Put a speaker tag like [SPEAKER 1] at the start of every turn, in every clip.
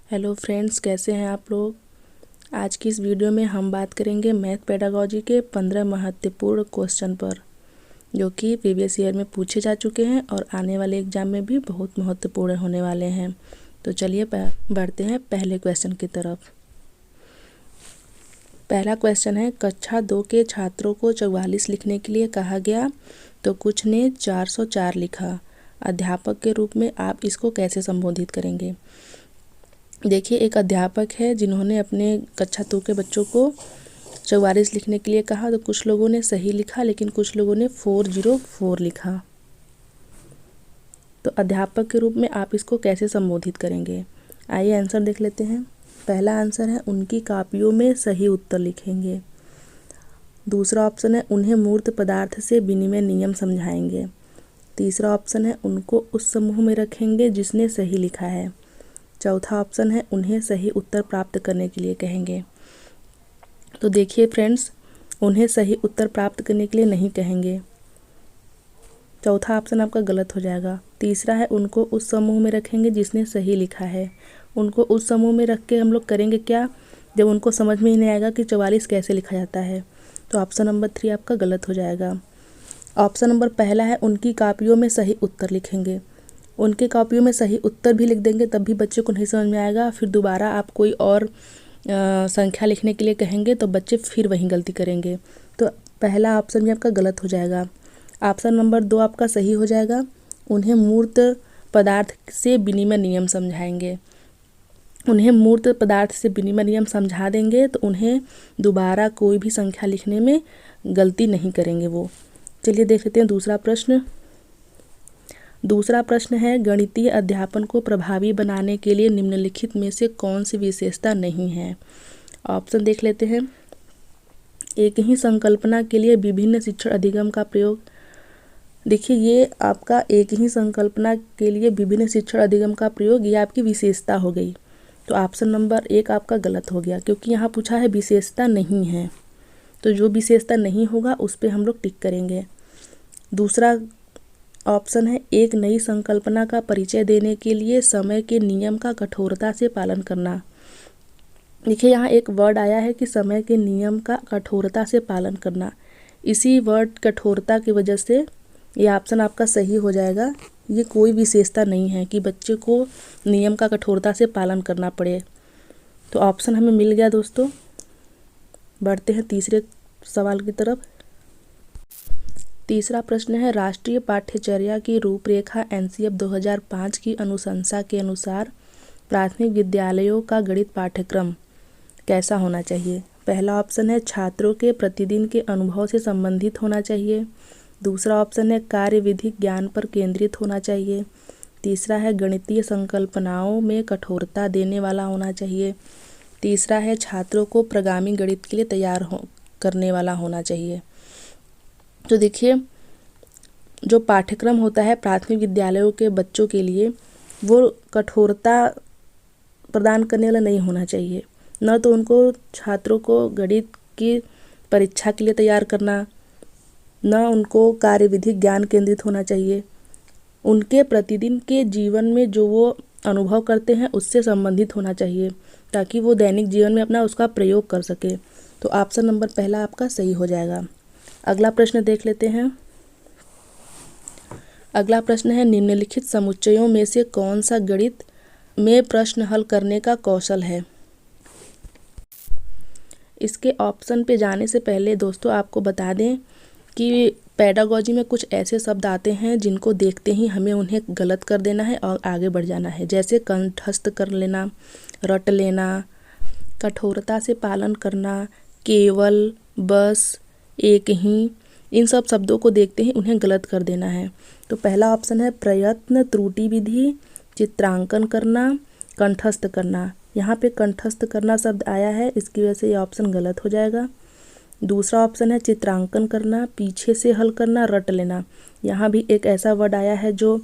[SPEAKER 1] Hello friends, कैसे हैं आप लोग। आज की इस वीडियो में हम बात करेंगे मैथ पेडागोजी के 15 महत्वपूर्ण क्वेश्चन पर, जो कि प्रीवियस ईयर में पूछे जा चुके हैं और आने वाले एग्जाम में भी बहुत महत्वपूर्ण होने वाले हैं। तो चलिए बढ़ते हैं पहले क्वेश्चन की तरफ। पहला क्वेश्चन है, कक्षा 2 के छात्रों को 44 लिखने के लिए कहा गया तो कुछ ने 404 लिखा। अध्यापक के रूप में आप इसको कैसे संबोधित करेंगे। देखिए, एक अध्यापक है जिन्होंने अपने कक्षा 2 के बच्चों को 44 लिखने के लिए कहा, तो कुछ लोगों ने सही लिखा लेकिन कुछ लोगों ने 404 लिखा। तो अध्यापक के रूप में आप इसको कैसे संबोधित करेंगे। आइए आंसर देख लेते हैं। पहला आंसर है, उनकी कापियों में सही उत्तर लिखेंगे। दूसरा ऑप्शन है, उन्हें मूर्त पदार्थ से विनिमय नियम समझाएंगे। तीसरा ऑप्शन है, उनको उस समूह में रखेंगे जिसने सही लिखा है। चौथा ऑप्शन है, उन्हें सही उत्तर प्राप्त करने के लिए कहेंगे। तो देखिए फ्रेंड्स, उन्हें सही उत्तर प्राप्त करने के लिए नहीं कहेंगे, चौथा ऑप्शन आपका गलत हो जाएगा। तीसरा है, उनको उस समूह में रखेंगे जिसने सही लिखा है। उनको उस समूह में रख के हम लोग करेंगे क्या, जब उनको समझ में ही नहीं आएगा कि 44 कैसे लिखा जाता है। तो ऑप्शन नंबर 3 आपका गलत हो जाएगा। ऑप्शन नंबर पहला है, उनकी कापियों में सही उत्तर लिखेंगे। उनके कॉपियों में सही उत्तर भी लिख देंगे तब भी बच्चे को नहीं समझ में आएगा। फिर दोबारा आप कोई और संख्या लिखने के लिए कहेंगे तो बच्चे फिर वही गलती करेंगे। तो पहला ऑप्शन भी आपका गलत हो जाएगा। ऑप्शन नंबर 2 आपका सही हो जाएगा, उन्हें मूर्त पदार्थ से विनिमय नियम समझाएंगे। उन्हें मूर्त पदार्थ से विनिमय नियम समझा देंगे तो उन्हें दोबारा कोई भी संख्या लिखने में गलती नहीं करेंगे वो। चलिए देख लेते हैं दूसरा प्रश्न। दूसरा प्रश्न है, गणितीय अध्यापन को प्रभावी बनाने के लिए निम्नलिखित में से कौन सी विशेषता नहीं है। ऑप्शन देख लेते हैं। एक ही संकल्पना के लिए विभिन्न शिक्षण अधिगम का प्रयोग। देखिए, ये आपका एक ही संकल्पना के लिए विभिन्न शिक्षण अधिगम का प्रयोग, ये आपकी विशेषता हो गई। तो ऑप्शन नंबर 1 आपका गलत हो गया, क्योंकि यहाँ पूछा है विशेषता नहीं है, तो जो विशेषता नहीं होगा उस पर हम लोग टिक करेंगे। दूसरा ऑप्शन है, एक नई संकल्पना का परिचय देने के लिए समय के नियम का कठोरता से पालन करना। देखिए, यहाँ एक वर्ड आया है कि समय के नियम का कठोरता से पालन करना। इसी वर्ड कठोरता की वजह से ये ऑप्शन आपका सही हो जाएगा। ये कोई विशेषता नहीं है कि बच्चे को नियम का कठोरता से पालन करना पड़े। तो ऑप्शन हमें मिल गया दोस्तों। बढ़ते हैं तीसरे सवाल की तरफ। तीसरा प्रश्न है, राष्ट्रीय पाठ्यचर्या की रूपरेखा एनसीएफ 2005 की अनुशंसा के अनुसार प्राथमिक विद्यालयों का गणित पाठ्यक्रम कैसा होना चाहिए। पहला ऑप्शन है, छात्रों के प्रतिदिन के अनुभव से संबंधित होना चाहिए। दूसरा ऑप्शन है, कार्यविधिक ज्ञान पर केंद्रित होना चाहिए। तीसरा है, गणितीय संकल्पनाओं में कठोरता देने वाला होना चाहिए। तीसरा है, छात्रों को प्रगामी गणित के लिए तैयार करने वाला होना चाहिए। तो देखिए, जो पाठ्यक्रम होता है प्राथमिक विद्यालयों के बच्चों के लिए, वो कठोरता प्रदान करने वाला नहीं होना चाहिए। न तो उनको छात्रों को गणित की परीक्षा के लिए तैयार करना, न उनको कार्यविधिक ज्ञान केंद्रित होना चाहिए। उनके प्रतिदिन के जीवन में जो वो अनुभव करते हैं उससे संबंधित होना चाहिए, ताकि वो दैनिक जीवन में अपना उसका प्रयोग कर सके। तो ऑप्शन नंबर पहला आपका सही हो जाएगा। अगला प्रश्न देख लेते हैं। अगला प्रश्न है, निम्नलिखित समुच्चयों में से कौन सा गणित में प्रश्न हल करने का कौशल है। इसके ऑप्शन पे जाने से पहले दोस्तों आपको बता दें कि पेडागोजी में कुछ ऐसे शब्द आते हैं जिनको देखते ही हमें उन्हें गलत कर देना है और आगे बढ़ जाना है, जैसे कंठस्थ कर लेना, रट लेना, कठोरता से पालन करना, केवल, बस, एक ही, इन सब शब्दों को देखते ही उन्हें गलत कर देना है। तो पहला ऑप्शन है, प्रयत्न, त्रुटि विधि, चित्रांकन करना, कंठस्थ करना। यहाँ पे कंठस्थ करना शब्द आया है, इसकी वजह से ये ऑप्शन गलत हो जाएगा। दूसरा ऑप्शन है, चित्रांकन करना, पीछे से हल करना, रट लेना। यहाँ भी एक ऐसा वर्ड आया है जो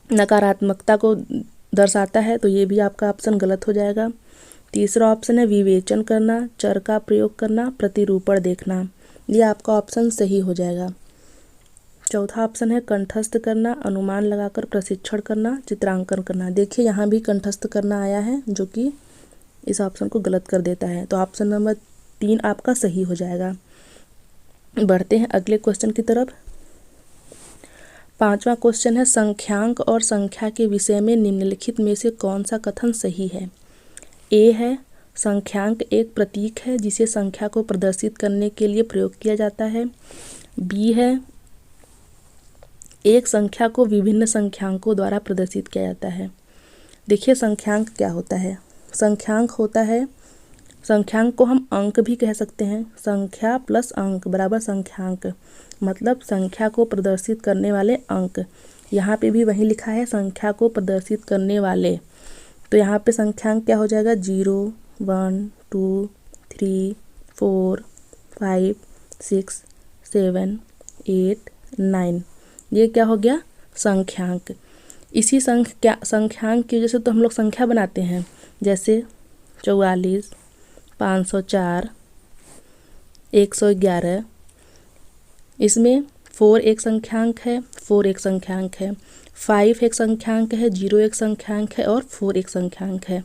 [SPEAKER 1] नकारात्मकता को दर्शाता है, तो ये भी आपका ऑप्शन गलत हो जाएगा। तीसरा ऑप्शन है, विवेचन करना, चर का प्रयोग करना, प्रतिरूपण देखना। ये आपका ऑप्शन सही हो जाएगा। चौथा ऑप्शन है कंठस्थ करना, अनुमान लगाकर प्रशिक्षण करना, चित्रांकन करना। देखिए यहाँ भी कंठस्थ करना आया है जो कि इस ऑप्शन को गलत कर देता है, तो ऑप्शन नंबर 3 आपका सही हो जाएगा। बढ़ते हैं अगले क्वेश्चन की तरफ। 5वां क्वेश्चन है संख्यांक और संख्या के विषय में निम्नलिखित में से कौन सा कथन सही है। ए है संख्यांक एक प्रतीक है जिसे संख्या को प्रदर्शित करने के लिए प्रयोग किया जाता है। बी है एक संख्या को विभिन्न संख्यांकों द्वारा प्रदर्शित किया जाता है। देखिए संख्यांक क्या होता है। संख्यांक होता है, संख्यांक को हम अंक भी कह सकते हैं। संख्या प्लस अंक बराबर संख्यांक, मतलब संख्या को प्रदर्शित करने वाले अंक। यहाँ पे भी वही लिखा है संख्या को प्रदर्शित करने वाले, तो यहाँ पे संख्यांक क्या हो जाएगा 0 1 2 3 4 5 6 7 8 9, ये क्या हो गया संख्यांक। इसी संख्यांक की वजह से तो हम लोग संख्या बनाते हैं, जैसे 44 504 111। इसमें 4 एक संख्यांक है, 4 एक संख्यांक है, 5 एक संख्यांक है, 0 एक संख्यांक है और 4 एक संख्यांक है।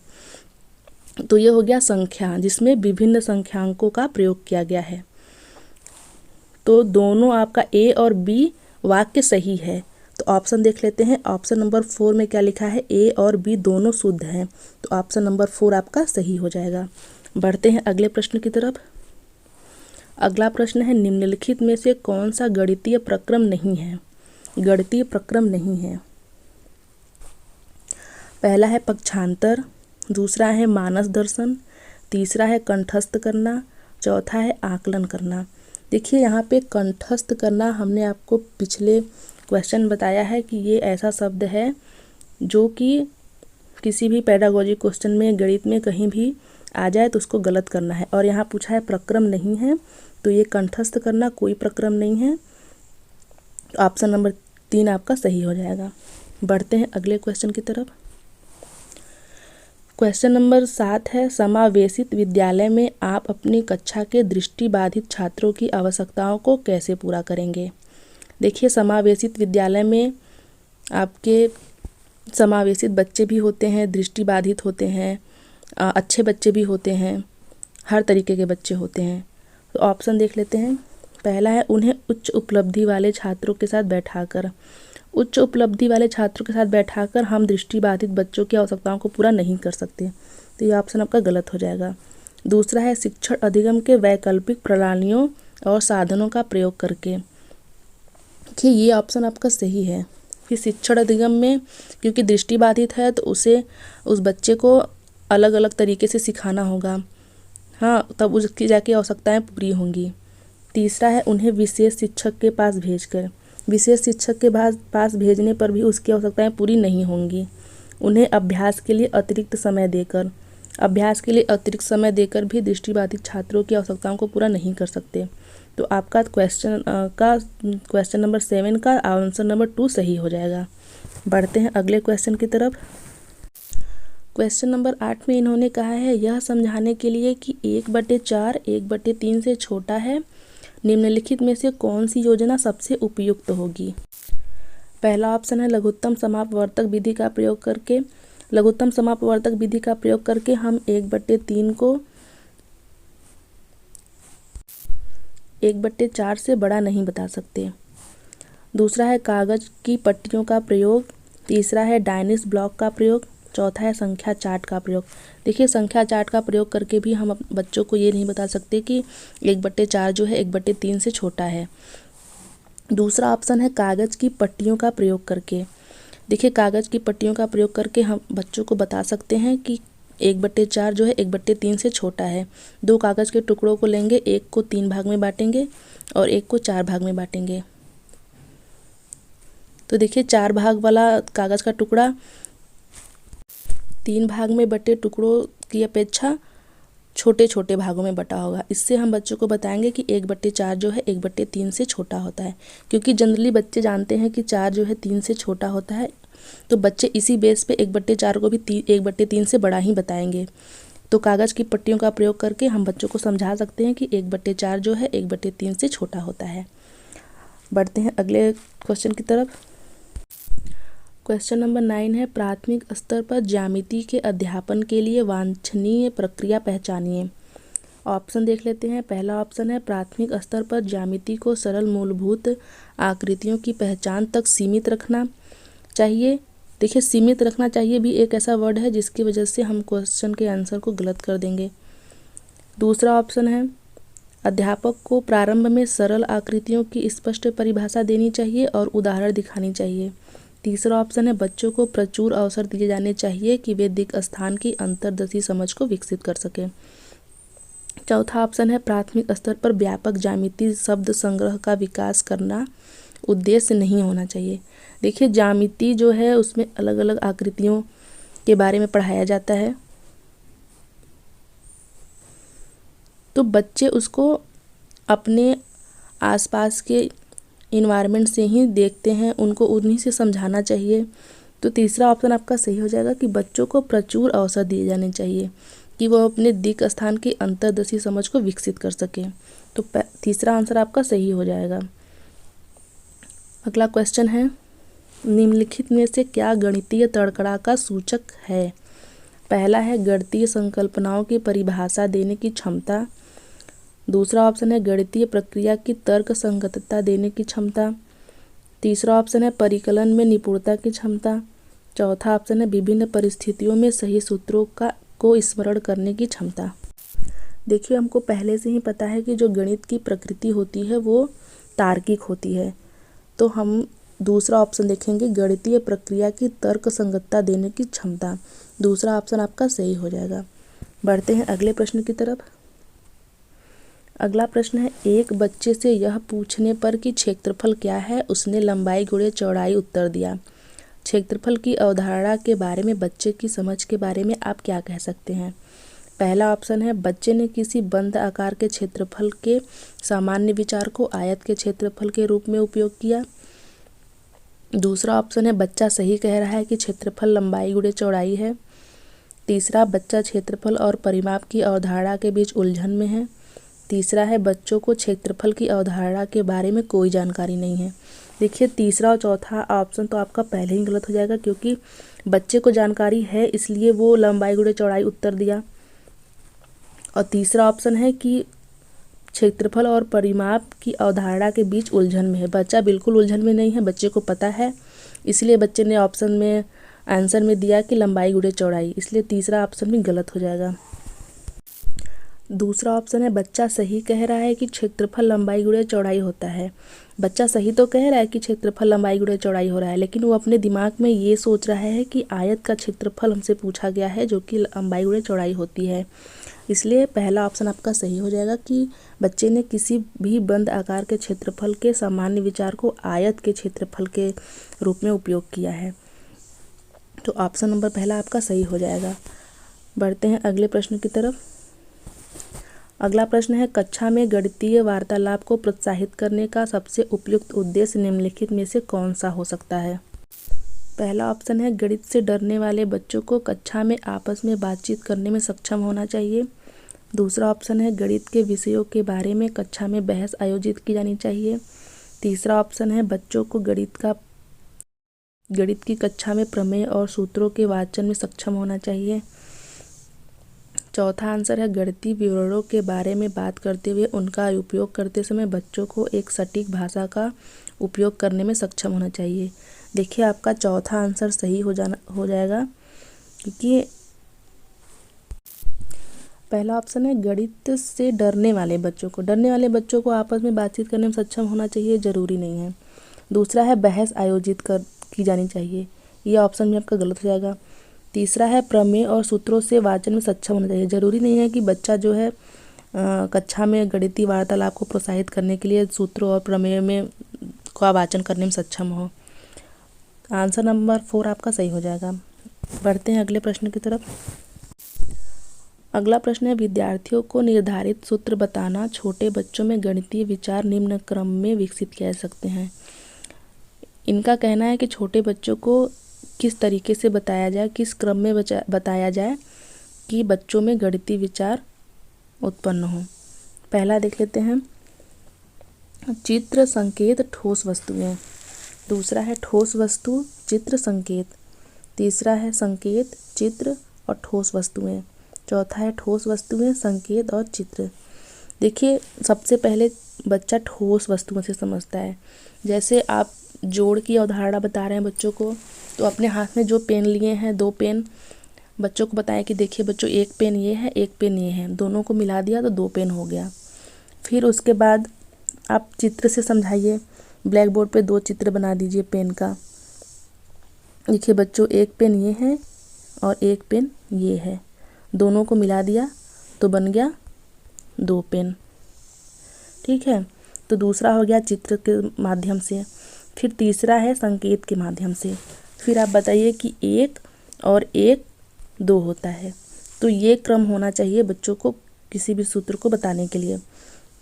[SPEAKER 1] तो ये हो गया संख्या जिसमें विभिन्न संख्यांकों का प्रयोग किया गया है। तो दोनों आपका ए और बी वाक्य सही है। तो ऑप्शन देख लेते हैं। ऑप्शन नंबर 4 में क्या लिखा है, ए और बी दोनों शुद्ध हैं, तो ऑप्शन नंबर 4 आपका सही हो जाएगा। बढ़ते हैं अगले प्रश्न की तरफ। अगला प्रश्न है निम्नलिखित में से कौन सा गणितीय प्रक्रम नहीं है। गणितीय प्रक्रम नहीं है। पहला है पक्षांतर, दूसरा है मानस दर्शन, तीसरा है कंठस्थ करना, चौथा है आकलन करना। देखिए यहाँ पे कंठस्थ करना हमने आपको पिछले क्वेश्चन बताया है कि ये ऐसा शब्द है जो कि किसी भी पेडागोजी क्वेश्चन में, गणित में कहीं भी आ जाए तो उसको गलत करना है। और यहाँ पूछा है प्रक्रम नहीं है, तो ये कंठस्थ करना कोई प्रक्रम नहीं है। ऑप्शन नंबर 3 आपका सही हो जाएगा। बढ़ते हैं अगले क्वेश्चन की तरफ। क्वेश्चन नंबर 7 है समावेशित विद्यालय में आप अपनी कक्षा के दृष्टिबाधित छात्रों की आवश्यकताओं को कैसे पूरा करेंगे। देखिए समावेशित विद्यालय में आपके समावेशित बच्चे भी होते हैं, दृष्टिबाधित होते हैं, अच्छे बच्चे भी होते हैं, हर तरीके के बच्चे होते हैं। तो ऑप्शन देख लेते हैं। पहला है उन्हें उच्च उपलब्धि वाले छात्रों के साथ बैठाकर। उच्च उपलब्धि वाले छात्रों के साथ बैठाकर हम दृष्टिबाधित बच्चों की आवश्यकताओं को पूरा नहीं कर सकते, तो ये ऑप्शन आपका गलत हो जाएगा। दूसरा है शिक्षण अधिगम के वैकल्पिक प्रणालियों और साधनों का प्रयोग करके। देखिए ये ऑप्शन आपका सही है कि शिक्षण अधिगम में क्योंकि दृष्टिबाधित है तो उसे उस बच्चे को अलग अलग तरीके से सिखाना होगा, हाँ, तब उसकी जाके आवश्यकताएं पूरी होंगी। तीसरा है उन्हें विशेष शिक्षक के पास भेजकर। विशेष शिक्षक के पास भेजने पर भी उसकी आवश्यकताएं पूरी नहीं होंगी। उन्हें अभ्यास के लिए अतिरिक्त समय देकर, अभ्यास के लिए अतिरिक्त समय देकर भी दृष्टिबाधित छात्रों की आवश्यकताओं को पूरा नहीं कर सकते। तो आपका क्वेश्चन नंबर 7 का आंसर नंबर 2 सही हो जाएगा। बढ़ते हैं अगले क्वेश्चन की तरफ। क्वेश्चन नंबर 8 में इन्होंने कहा है यह समझाने के लिए कि 1/4 1/3 से छोटा है, निम्नलिखित में से कौन सी योजना सबसे उपयुक्त होगी। पहला ऑप्शन है लघुत्तम समापवर्तक विधि का प्रयोग करके। लघुत्तम समापवर्तक विधि का प्रयोग करके हम 1/3 को 1/4 से बड़ा नहीं बता सकते। दूसरा है कागज की पट्टियों का प्रयोग। तीसरा है डायनिस ब्लॉक का प्रयोग। चौथा है संख्या चार्ट का प्रयोग। देखिए संख्या चार्ट का प्रयोग करके भी हम बच्चों को ये नहीं बता सकते कि 1/4 जो है 1/3 से छोटा है। दूसरा ऑप्शन है कागज़ की पट्टियों का प्रयोग करके। देखिए कागज़ की पट्टियों का प्रयोग करके हम बच्चों को बता सकते हैं कि 1/4 जो है 1/3 से छोटा है। 2 कागज़ के टुकड़ों को लेंगे, एक को 3 भाग में बांटेंगे और एक को 4 भाग में बांटेंगे। तो देखिए 4 भाग वाला कागज़ का टुकड़ा 3 भाग में बटे टुकड़ों की अपेक्षा छोटे छोटे भागों में बटा होगा। इससे हम बच्चों को बताएंगे कि 1/4 जो है 1/3 से छोटा होता है, क्योंकि जनरली बच्चे जानते हैं कि 4 जो है 3 से छोटा होता है, तो बच्चे इसी बेस पे 1/4 को भी 1/3 से बड़ा ही बताएंगे। तो कागज़ की पट्टियों का प्रयोग करके हम बच्चों को समझा सकते हैं कि 1/4 जो है 1/3 से छोटा होता है। बढ़ते हैं अगले क्वेश्चन की तरफ। क्वेश्चन नंबर 9 है, प्राथमिक स्तर पर ज्यामिति के अध्यापन के लिए वांछनीय प्रक्रिया पहचानिए। ऑप्शन देख लेते हैं। पहला ऑप्शन है, प्राथमिक स्तर पर ज्यामिति को सरल मूलभूत आकृतियों की पहचान तक सीमित रखना चाहिए। देखिए, सीमित रखना चाहिए भी एक ऐसा वर्ड है जिसकी वजह से हम क्वेश्चन के आंसर को गलत कर देंगे। दूसरा ऑप्शन है, अध्यापक को प्रारंभ में सरल आकृतियों की स्पष्ट परिभाषा देनी चाहिए और उदाहरण दिखानी चाहिए। तीसरा ऑप्शन है, बच्चों को प्रचुर अवसर दिए जाने चाहिए कि वे दिक् स्थान की अंतर्दृष्टि समझ को विकसित कर सकें। चौथा ऑप्शन है, प्राथमिक स्तर पर व्यापक ज्यामिति शब्द संग्रह का विकास करना उद्देश्य नहीं होना चाहिए। देखिए, ज्यामिति जो है उसमें अलग अलग आकृतियों के बारे में पढ़ाया जाता है, तो बच्चे उसको अपने आसपास के इन्वायरमेंट से ही देखते हैं, उनको उन्हीं से समझाना चाहिए। तो तीसरा ऑप्शन आपका सही हो जाएगा कि बच्चों को प्रचुर अवसर दिए जाने चाहिए कि वो अपने दिक् स्थान की अंतर्दृष्टि समझ को विकसित कर सकें। तो तीसरा आंसर आपका सही हो जाएगा। अगला क्वेश्चन है, निम्नलिखित में से क्या गणितीय तड़कड़ा का सूचक है। पहला है, गणितीय संकल्पनाओं की परिभाषा देने की क्षमता। दूसरा ऑप्शन है, गणितीय प्रक्रिया की तर्क संगतता देने की क्षमता। तीसरा ऑप्शन है, परिकलन में निपुणता की क्षमता। चौथा ऑप्शन है, विभिन्न परिस्थितियों में सही सूत्रों को स्मरण करने की क्षमता। देखिए, हमको पहले से ही पता है कि जो गणित की प्रकृति होती है वो तार्किक होती है, तो हम दूसरा ऑप्शन देखेंगे, गणितीय प्रक्रिया की तर्क संगतता देने की क्षमता। दूसरा ऑप्शन आपका सही हो जाएगा। बढ़ते हैं अगले प्रश्न की तरफ। अगला प्रश्न है, एक बच्चे से यह पूछने पर कि क्षेत्रफल क्या है, उसने लंबाई गुणे चौड़ाई उत्तर दिया। क्षेत्रफल की अवधारणा के बारे में बच्चे की समझ के बारे में आप क्या कह सकते हैं। पहला ऑप्शन है, बच्चे ने किसी बंद आकार के क्षेत्रफल के सामान्य विचार को आयत के क्षेत्रफल के रूप में उपयोग किया। दूसरा ऑप्शन है, बच्चा सही कह रहा है कि क्षेत्रफल लंबाई गुणे चौड़ाई है। तीसरा, बच्चा क्षेत्रफल और परिमाप की अवधारणा के बीच उलझन में है। तीसरा है, बच्चों को क्षेत्रफल की अवधारणा के बारे में कोई जानकारी नहीं है। देखिए, तीसरा और चौथा ऑप्शन तो आपका पहले ही गलत हो जाएगा, क्योंकि बच्चे को जानकारी है इसलिए वो लंबाई गुणे चौड़ाई उत्तर दिया। और तीसरा ऑप्शन है कि क्षेत्रफल और परिमाप की अवधारणा के बीच उलझन में है। बच्चा बिल्कुल उलझन में नहीं है, बच्चे को पता है, इसलिए बच्चे ने ऑप्शन में आंसर में दिया कि लंबाई गुणे चौड़ाई, इसलिए तीसरा ऑप्शन भी गलत हो जाएगा। दूसरा ऑप्शन है, बच्चा सही कह रहा है कि क्षेत्रफल लंबाई गुणे चौड़ाई होता है। बच्चा सही तो कह रहा है कि क्षेत्रफल लंबाई गुणे चौड़ाई हो रहा है, लेकिन वो अपने दिमाग में ये सोच रहा है कि आयत का क्षेत्रफल हमसे पूछा गया है जो कि लंबाई गुणे चौड़ाई होती है। इसलिए पहला ऑप्शन आपका सही हो जाएगा कि बच्चे ने किसी भी बंद आकार के क्षेत्रफल के सामान्य विचार को आयत के क्षेत्रफल के रूप में उपयोग किया है। तो ऑप्शन नंबर पहला आपका सही हो जाएगा। बढ़ते हैं अगले प्रश्न की तरफ। अगला प्रश्न है, कक्षा में गणितीय वार्तालाप को प्रोत्साहित करने का सबसे उपयुक्त उद्देश्य निम्नलिखित में से कौन सा हो सकता है। पहला ऑप्शन है, गणित से डरने वाले बच्चों को कक्षा में आपस में बातचीत करने में सक्षम होना चाहिए। दूसरा ऑप्शन है, गणित के विषयों के बारे में कक्षा में बहस आयोजित की जानी चाहिए। तीसरा ऑप्शन है, बच्चों को गणित की कक्षा में प्रमेय और सूत्रों के वाचन में सक्षम होना चाहिए। चौथा आंसर है, गणितीय विवरणों के बारे में बात करते हुए उनका उपयोग करते समय बच्चों को एक सटीक भाषा का उपयोग करने में सक्षम होना चाहिए। देखिए, आपका चौथा आंसर सही हो जाएगा, क्योंकि पहला ऑप्शन है, गणित से डरने वाले बच्चों को आपस में बातचीत करने में सक्षम होना चाहिए, जरूरी नहीं है। दूसरा है, बहस आयोजित की जानी चाहिए, ये ऑप्शन भी आपका गलत हो जाएगा। तीसरा है, प्रमेय और सूत्रों से वाचन में सक्षम होना चाहिए, जरूरी नहीं है कि बच्चा जो है कक्षा में गणितीय वार्तालाप को प्रोत्साहित करने के लिए सूत्रों और प्रमेय में का वाचन करने में सक्षम हो। आंसर नंबर 4 आपका सही हो जाएगा। बढ़ते हैं अगले प्रश्न की तरफ। अगला प्रश्न है, विद्यार्थियों को निर्धारित सूत्र बताना। छोटे बच्चों में गणितीय विचार निम्न क्रम में विकसित किए जा सकते हैं। इनका कहना है कि छोटे बच्चों को किस तरीके से बताया जाए, किस क्रम में बताया जाए कि बच्चों में गणितीय विचार उत्पन्न हो। पहला देख लेते हैं, चित्र, संकेत, ठोस वस्तुएं। दूसरा है ठोस वस्तु, चित्र, संकेत। तीसरा है संकेत, चित्र और ठोस वस्तुएं। चौथा है ठोस वस्तुएं, संकेत और चित्र। देखिए, सबसे पहले बच्चा ठोस वस्तुओं से समझता है। जैसे आप जोड़ की अवधारणा बता रहे हैं बच्चों को, तो अपने हाथ में जो पेन लिए हैं, 2 पेन, बच्चों को बताएं कि देखिए बच्चों, एक पेन ये है, एक पेन ये है, दोनों को मिला दिया तो 2 पेन हो गया। फिर उसके बाद आप चित्र से समझाइए। ब्लैक बोर्ड पे 2 चित्र बना दीजिए पेन का। देखिए बच्चों, एक पेन ये है और एक पेन ये है, दोनों को मिला दिया तो बन गया 2 पेन। ठीक है, तो दूसरा हो गया चित्र के माध्यम से। फिर तीसरा है संकेत के माध्यम से। फिर आप बताइए कि 1 और 1 2 होता है, तो ये क्रम होना चाहिए बच्चों को किसी भी सूत्र को बताने के लिए।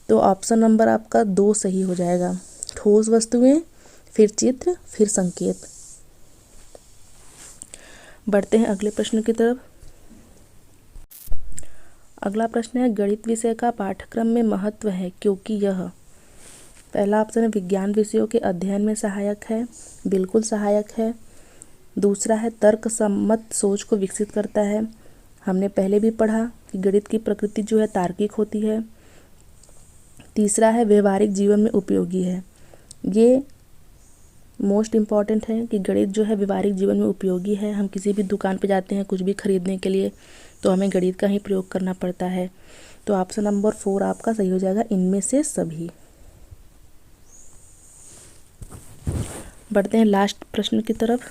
[SPEAKER 1] तो ऑप्शन नंबर आपका 2 सही हो जाएगा। ठोस वस्तुएं, फिर चित्र, फिर संकेत। बढ़ते हैं अगले प्रश्न की तरफ। अगला प्रश्न है, गणित विषय का पाठ्यक्रम में महत्व है क्योंकि यह। पहला ऑप्शन है विज्ञान विषयों के अध्ययन में सहायक है, बिल्कुल सहायक है। दूसरा है तर्क सम्मत सोच को विकसित करता है, हमने पहले भी पढ़ा कि गणित की प्रकृति जो है तार्किक होती है। तीसरा है व्यवहारिक जीवन में उपयोगी है। ये मोस्ट इम्पॉर्टेंट है कि गणित जो है व्यवहारिक जीवन में उपयोगी है। हम किसी भी दुकान पे जाते हैं कुछ भी खरीदने के लिए, तो हमें गणित का ही प्रयोग करना पड़ता है। तो ऑप्शन नंबर 4 आपका सही हो जाएगा, इनमें से सभी। बढ़ते हैं लास्ट प्रश्न की तरफ।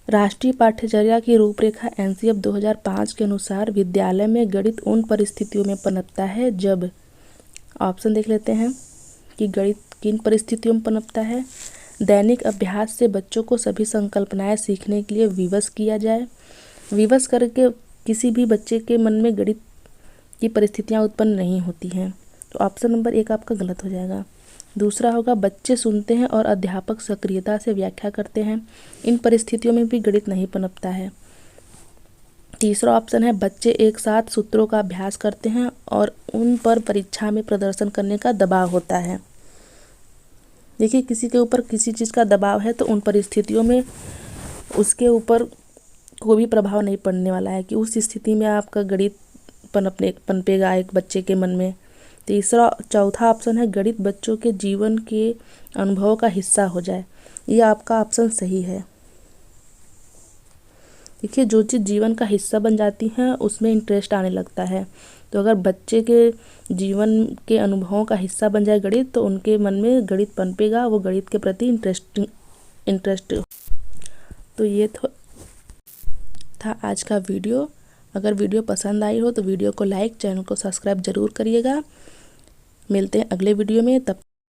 [SPEAKER 1] राष्ट्रीय पाठ्यचर्या की रूपरेखा एनसीएफ 2005 के अनुसार विद्यालय में गणित उन परिस्थितियों में पनपता है जब। ऑप्शन देख लेते हैं कि गणित किन परिस्थितियों में पनपता है। दैनिक अभ्यास से बच्चों को सभी संकल्पनाएं सीखने के लिए विवश किया जाए। विवश करके किसी भी बच्चे के मन में गणित की परिस्थितियां उत्पन्न नहीं होती हैं, तो ऑप्शन नंबर 1 आपका गलत हो जाएगा। दूसरा होगा बच्चे सुनते हैं और अध्यापक सक्रियता से व्याख्या करते हैं, इन परिस्थितियों में भी गणित नहीं पनपता है। तीसरा ऑप्शन है बच्चे एक साथ सूत्रों का अभ्यास करते हैं और उन पर परीक्षा में प्रदर्शन करने का दबाव होता है। देखिए, किसी के ऊपर किसी चीज़ का दबाव है तो उन परिस्थितियों में उसके ऊपर कोई भी प्रभाव नहीं पड़ने वाला है कि उस स्थिति में आपका गणित पनपेगा एक बच्चे के मन में। चौथा ऑप्शन है गणित बच्चों के जीवन के अनुभव का हिस्सा हो जाए। ये आपका ऑप्शन सही है। देखिए, जो चीज़ जीवन का हिस्सा बन जाती है उसमें इंटरेस्ट आने लगता है। तो अगर बच्चे के जीवन के अनुभवों का हिस्सा बन जाए गणित, तो उनके मन में गणित पनपेगा, वो गणित के प्रति इंटरेस्ट। तो ये था आज का वीडियो। अगर वीडियो पसंद आई हो तो वीडियो को लाइक, चैनल को सब्सक्राइब जरूर करिएगा। मिलते हैं अगले वीडियो में, तब